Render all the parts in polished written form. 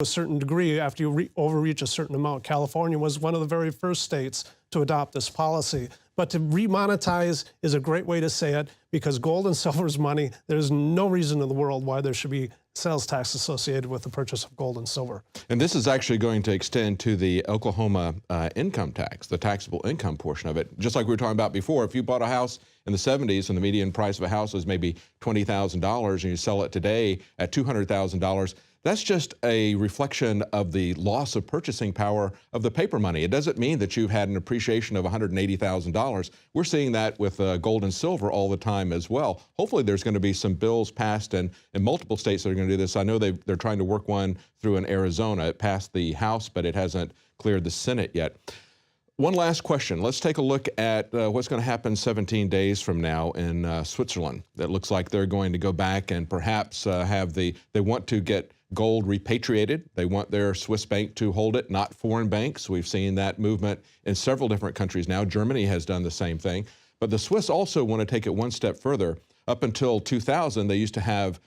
a certain degree after you overreach a certain amount. California was one of the very first states to adopt this policy. But to remonetize is a great way to say it, because gold and silver is money. There's no reason in the world why there should be sales tax associated with the purchase of gold and silver. And this is actually going to extend to the Oklahoma income tax, the taxable income portion of it. Just like we were talking about before, if you bought a house in the 70s and the median price of a house was maybe $20,000 and you sell it today at $200,000, that's just a reflection of the loss of purchasing power of the paper money. It doesn't mean that you've had an appreciation of $180,000. We're seeing that with gold and silver all the time as well. Hopefully there's going to be some bills passed in multiple states that are going to do this. I know they're trying to work one through in Arizona. It passed the House, but it hasn't cleared the Senate yet. One last question. Let's take a look at what's going to happen 17 days from now in Switzerland. It looks like they're going to go back and perhaps they want to get gold repatriated. They want their Swiss bank to hold it, not foreign banks. We've seen that movement in several different countries now. Germany has done the same thing. But the Swiss also want to take it one step further. Up until 2000, they used to have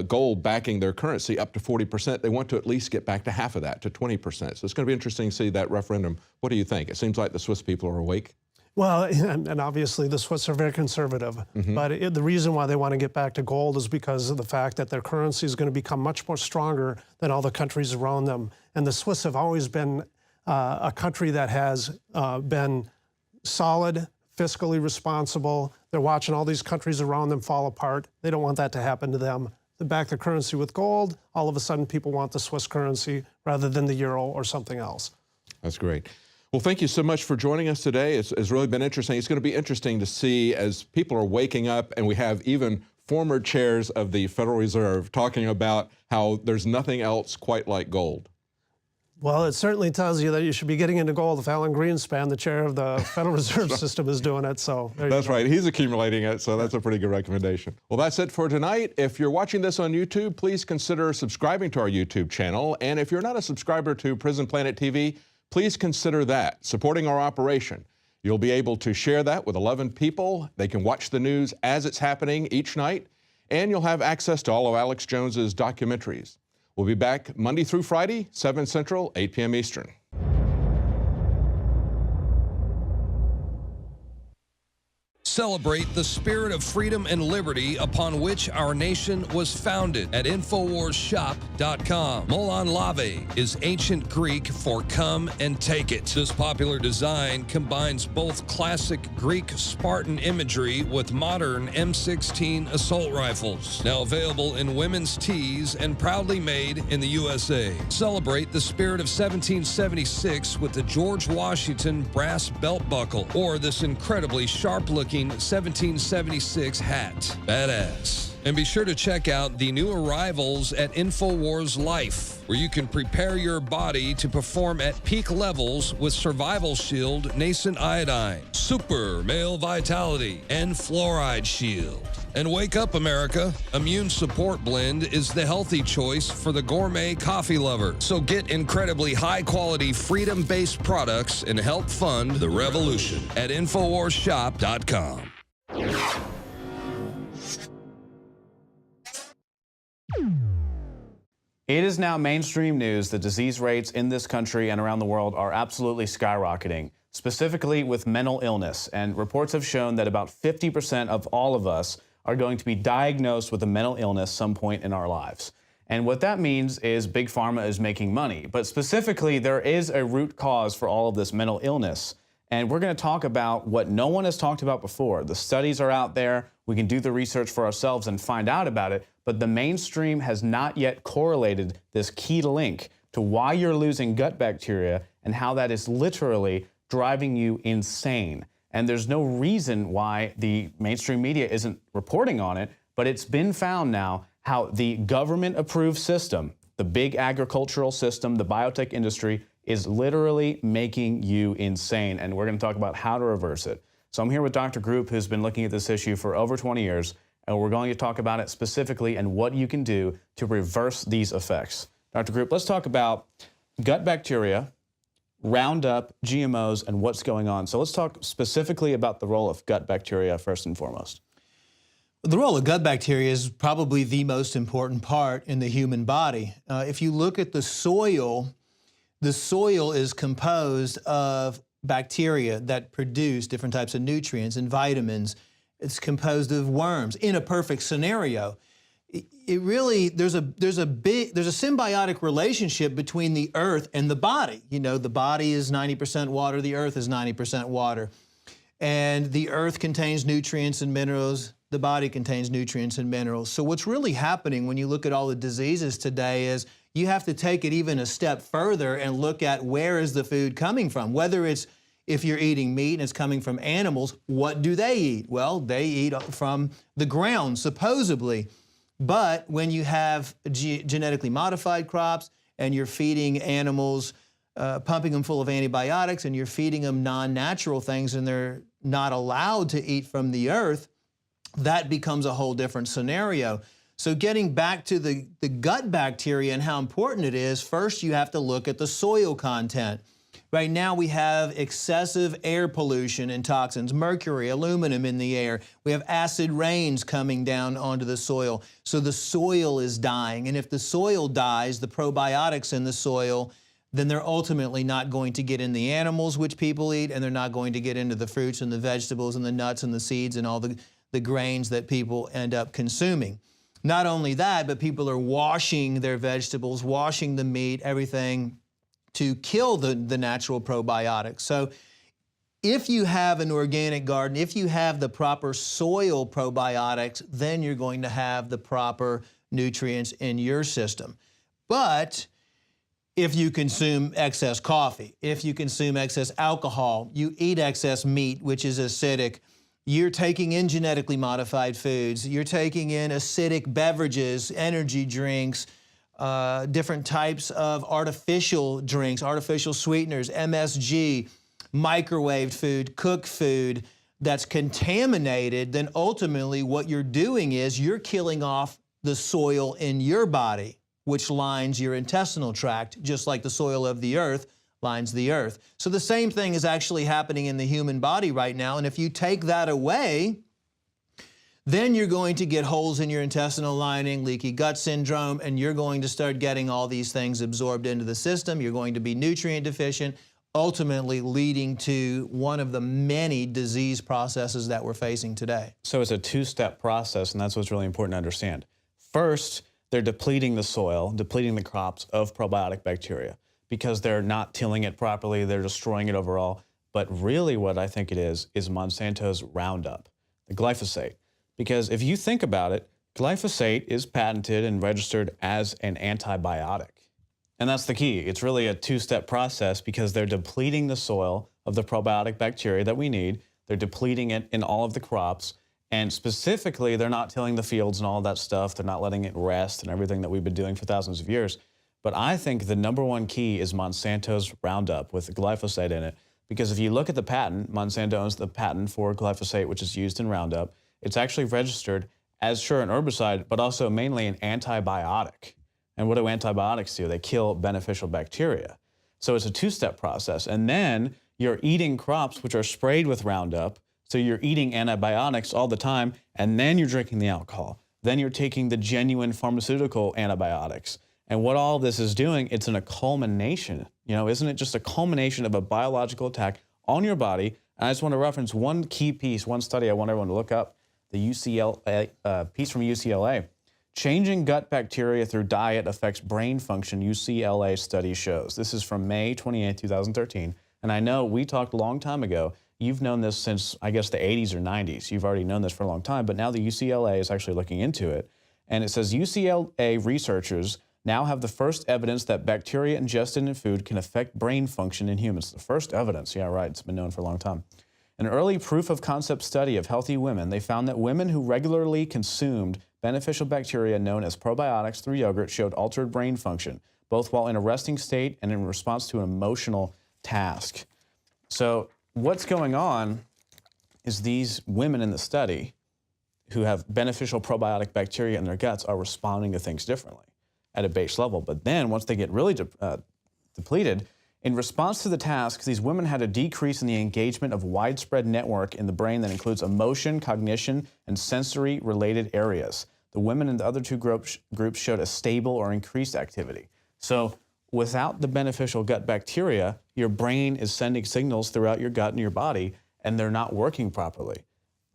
gold backing their currency up to 40%. They want to at least get back to half of that, to 20%. So it's going to be interesting to see that referendum. What do you think? It seems like the Swiss people are awake. Well, and obviously the Swiss are very conservative, but the reason why they want to get back to gold is because of the fact that their currency is going to become much more stronger than all the countries around them. And the Swiss have always been a country that has been solid, fiscally responsible. They're watching all these countries around them fall apart. They don't want that to happen to them. They back their currency with gold. All of a sudden, people want the Swiss currency rather than the euro or something else. That's great. Well, thank you so much for joining us today. It's really been interesting. It's going to be interesting to see as people are waking up, and we have even former chairs of the Federal Reserve talking about how there's nothing else quite like gold. Well, it certainly tells you that you should be getting into gold if Alan Greenspan, the chair of the Federal Reserve System, is doing it. So that's right. He's accumulating it, so that's a pretty good recommendation. Well, that's it for tonight. If you're watching this on YouTube, please consider subscribing to our YouTube channel. And if you're not a subscriber to Prison Planet TV, please consider that, supporting our operation. You'll be able to share that with 11 people. They can watch the news as it's happening each night, and you'll have access to all of Alex Jones's documentaries. We'll be back Monday through Friday, 7 Central, 8 p.m. Eastern. Celebrate the spirit of freedom and liberty upon which our nation was founded at INFOWARSShop.com. Molon Lave is ancient Greek for come and take it. This popular design combines both classic Greek Spartan imagery with modern M16 assault rifles. Now available in women's tees and proudly made in the USA. Celebrate the spirit of 1776 with the George Washington brass belt buckle or this incredibly sharp-looking 1776 hat. Badass. And be sure to check out the new arrivals at INFOWARS Life, where you can prepare your body to perform at peak levels with Survival Shield Nascent Iodine, Super Male Vitality, and Fluoride Shield. And wake up, America. Immune Support Blend is the healthy choice for the gourmet coffee lover. So get incredibly high-quality, freedom-based products and help fund the revolution at INFOWARSShop.com. It is now mainstream news that disease rates in this country and around the world are absolutely skyrocketing, specifically with mental illness. And reports have shown that about 50% of all of us are going to be diagnosed with a mental illness some point in our lives. And what that means is Big Pharma is making money. But specifically, there is a root cause for all of this mental illness. And we're going to talk about what no one has talked about before. The studies are out there. We can do the research for ourselves and find out about it. But the mainstream has not yet correlated this key link to why you're losing gut bacteria and how that is literally driving you insane. And there's no reason why the mainstream media isn't reporting on it, but it's been found now how the government-approved system, the big agricultural system, the biotech industry, is literally making you insane. And we're going to talk about how to reverse it. So I'm here with Dr. Group, who's been looking at this issue for over 20 years, and we're going to talk about it specifically and what you can do to reverse these effects. Dr. Group, let's talk about gut bacteria, Roundup, GMOs, and what's going on. So let's talk specifically about the role of gut bacteria first and foremost. The role of gut bacteria is probably the most important part in the human body. If you look at the soil is composed of bacteria that produce different types of nutrients and vitamins. It's composed of worms. In a perfect scenario, it really there's a symbiotic relationship between the earth and the body. You know, the body is 90% water, the earth is 90% water. And the earth contains nutrients and minerals, the body contains nutrients and minerals. So what's really happening when you look at all the diseases today is you have to take it even a step further and look at where is the food coming from. Whether it's, if you're eating meat and it's coming from animals, what do they eat? Well, they eat from the ground, supposedly. But when you have genetically modified crops and you're feeding animals, pumping them full of antibiotics, and you're feeding them non-natural things and they're not allowed to eat from the earth, that becomes a whole different scenario. So getting back to the gut bacteria and how important it is, first you have to look at the soil content. Right now we have excessive air pollution and toxins, mercury, aluminum in the air. We have acid rains coming down onto the soil. So the soil is dying. And if the soil dies, the probiotics in the soil, then they're ultimately not going to get in the animals which people eat, and they're not going to get into the fruits and the vegetables and the nuts and the seeds and all the grains that people end up consuming. Not only that, but people are washing their vegetables, washing the meat, everything to kill the natural probiotics. So if you have an organic garden, if you have the proper soil probiotics, then you're going to have the proper nutrients in your system. But if you consume excess coffee, if you consume excess alcohol, you eat excess meat, which is acidic, you're taking in genetically modified foods, you're taking in acidic beverages, energy drinks, different types of artificial drinks, artificial sweeteners, MSG, microwaved food, cooked food that's contaminated, then ultimately what you're doing is you're killing off the soil in your body, which lines your intestinal tract, just like the soil of the earth lines the earth. So the same thing is actually happening in the human body right now, and if you take that away, then you're going to get holes in your intestinal lining, leaky gut syndrome, and you're going to start getting all these things absorbed into the system. You're going to be nutrient deficient, ultimately leading to one of the many disease processes that we're facing today. So it's a two-step process, and that's what's really important to understand. First, they're depleting the soil, depleting the crops of probiotic bacteria because they're not tilling it properly, they're destroying it overall. But really what I think it is Monsanto's Roundup, the glyphosate. Because if you think about it, glyphosate is patented and registered as an antibiotic. And that's the key. It's really a two-step process because they're depleting the soil of the probiotic bacteria that we need. They're depleting it in all of the crops. And specifically, they're not tilling the fields and all that stuff. They're not letting it rest and everything that we've been doing for thousands of years. But I think the number one key is Monsanto's Roundup with glyphosate in it. Because if you look at the patent, Monsanto owns the patent for glyphosate, which is used in Roundup. It's actually registered as, sure, an herbicide, but also mainly an antibiotic. And what do antibiotics do? They kill beneficial bacteria. So it's a two-step process. And then you're eating crops which are sprayed with Roundup. So you're eating antibiotics all the time, and then you're drinking the alcohol. Then you're taking the genuine pharmaceutical antibiotics. And what all this is doing, it's a culmination. You know, isn't it just a culmination of a biological attack on your body? And I just want to reference one key piece, one study I want everyone to look up, the UCLA piece from UCLA. Changing gut bacteria through diet affects brain function, UCLA study shows. This is from May 28, 2013. And I know we talked a long time ago. You've known this since, I guess, the 80s or 90s. You've already known this for a long time, but now the UCLA is actually looking into it. And it says UCLA researchers now have the first evidence that bacteria ingested in food can affect brain function in humans. The first evidence, yeah, right, it's been known for a long time. An early proof of concept study of healthy women, they found that women who regularly consumed beneficial bacteria known as probiotics through yogurt showed altered brain function, both while in a resting state and in response to an emotional task. So what's going on is these women in the study who have beneficial probiotic bacteria in their guts are responding to things differently at a base level. But then once they get really depleted, In response to the task, these women had a decrease in the engagement of widespread network in the brain that includes emotion, cognition, and sensory-related areas. The women in the other two groups showed a stable or increased activity. So without the beneficial gut bacteria, your brain is sending signals throughout your gut and your body, and they're not working properly.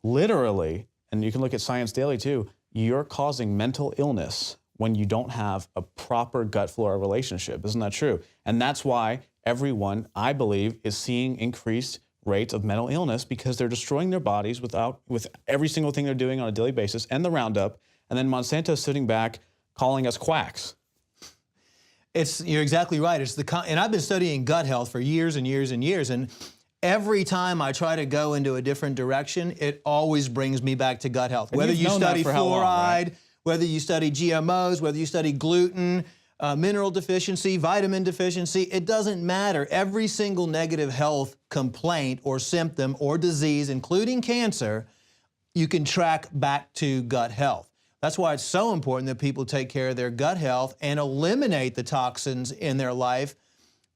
Literally, and you can look at Science Daily too, you're causing mental illness when you don't have a proper gut-flora relationship. Isn't that true? And that's why everyone, I believe, is seeing increased rates of mental illness, because they're destroying their bodies with every single thing they're doing on a daily basis, and the Roundup, and then Monsanto's sitting back calling us quacks. You're exactly right. And I've been studying gut health for years and years and years, and every time I try to go into a different direction, it always brings me back to gut health. And whether you study fluoride, long, right? Whether you study GMOs, whether you study gluten, mineral deficiency, vitamin deficiency, it doesn't matter. Every single negative health complaint or symptom or disease, including cancer, you can track back to gut health. That's why it's so important that people take care of their gut health and eliminate the toxins in their life.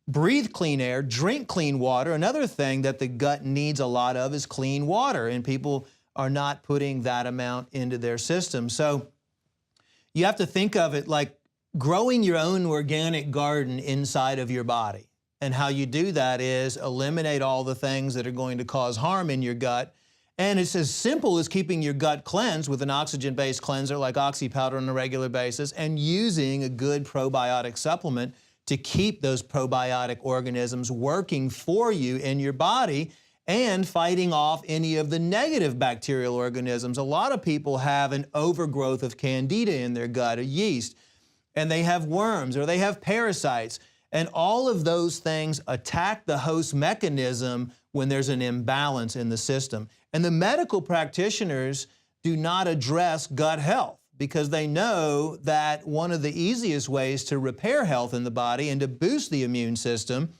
Breathe clean air, drink clean water. Another thing that the gut needs a lot of is clean water, and people are not putting that amount into their system. So you have to think of it like growing your own organic garden inside of your body. And how you do that is eliminate all the things that are going to cause harm in your gut. And it's as simple as keeping your gut cleansed with an oxygen-based cleanser like Oxy Powder on a regular basis, and using a good probiotic supplement to keep those probiotic organisms working for you in your body and fighting off any of the negative bacterial organisms. A lot of people have an overgrowth of candida in their gut, a yeast, and they have worms or they have parasites. And all of those things attack the host mechanism when there's an imbalance in the system. And the medical practitioners do not address gut health because they know that one of the easiest ways to repair health in the body and to boost the immune system,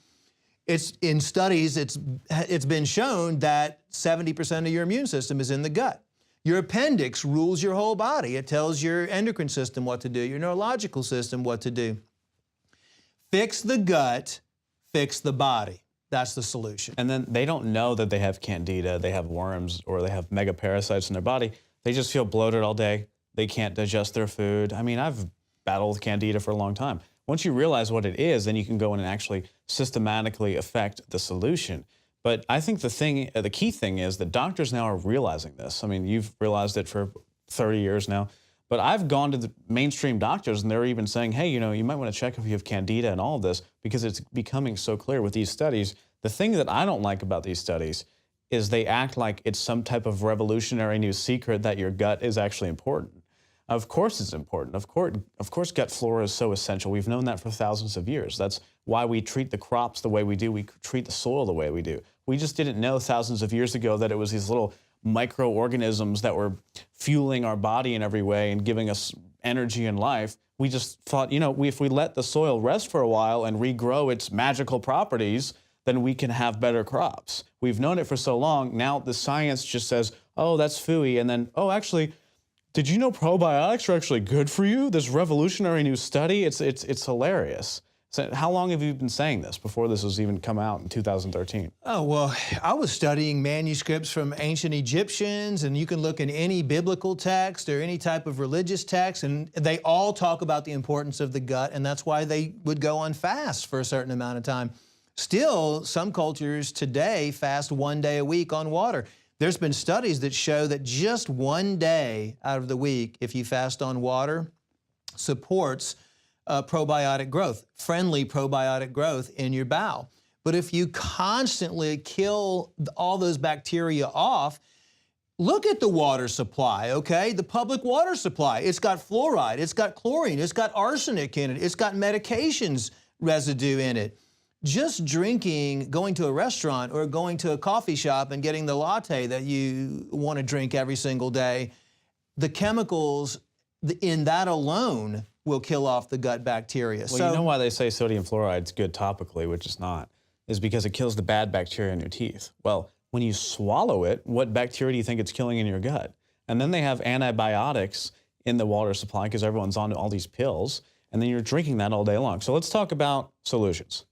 in studies, it's been shown that 70% of your immune system is in the gut. Your appendix rules your whole body. It tells your endocrine system what to do, your neurological system what to do. Fix the gut, fix the body. That's the solution. And then they don't know that they have candida, they have worms, or they have megaparasites in their body. They just feel bloated all day. They can't digest their food. I mean, I've battled with candida for a long time. Once you realize what it is, then you can go in and actually systematically affect the solution. But I think the key thing is that doctors now are realizing this. I mean, you've realized it for 30 years now. But I've gone to the mainstream doctors, and they're even saying, hey, you know, you might want to check if you have candida and all of this, because it's becoming so clear with these studies. The thing that I don't like about these studies is they act like it's some type of revolutionary new secret that your gut is actually important. Of course it's important. Of course gut flora is so essential. We've known that for thousands of years. That's why we treat the crops the way we do. We treat the soil the way we do. We just didn't know thousands of years ago that it was these little microorganisms that were fueling our body in every way and giving us energy and life. We just thought, you know, if we let the soil rest for a while and regrow its magical properties, then we can have better crops. We've known it for so long. Now the science just says, oh, that's phooey. And then, oh, actually, did you know probiotics are actually good for you? This revolutionary new study, it's hilarious. So how long have you been saying this before this was even come out in 2013? Oh, well, I was studying manuscripts from ancient Egyptians, and you can look in any biblical text or any type of religious text, and they all talk about the importance of the gut, and that's why they would go on fast for a certain amount of time. Still, some cultures today fast 1 day a week on water. There's been studies that show that just 1 day out of the week, if you fast on water, supports probiotic growth, friendly probiotic growth in your bowel. But if you constantly kill all those bacteria off, look at the water supply, okay? The public water supply. It's got fluoride, it's got chlorine, it's got arsenic in it, it's got medications residue in it. Just drinking, going to a restaurant or going to a coffee shop and getting the latte that you want to drink every single day, the chemicals in that alone will kill off the gut bacteria. Well, you know why they say sodium fluoride is good topically, which is not, is because it kills the bad bacteria in your teeth. Well, when you swallow it, what bacteria do you think it's killing in your gut? And then they have antibiotics in the water supply because everyone's on all these pills, and then you're drinking that all day long. So let's talk about solutions.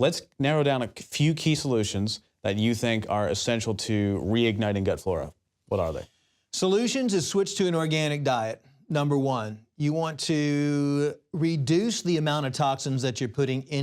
Let's narrow down a few key solutions that you think are essential to reigniting gut flora. What are they? Solutions is switch to an organic diet. Number one, you want to reduce the amount of toxins that you're putting in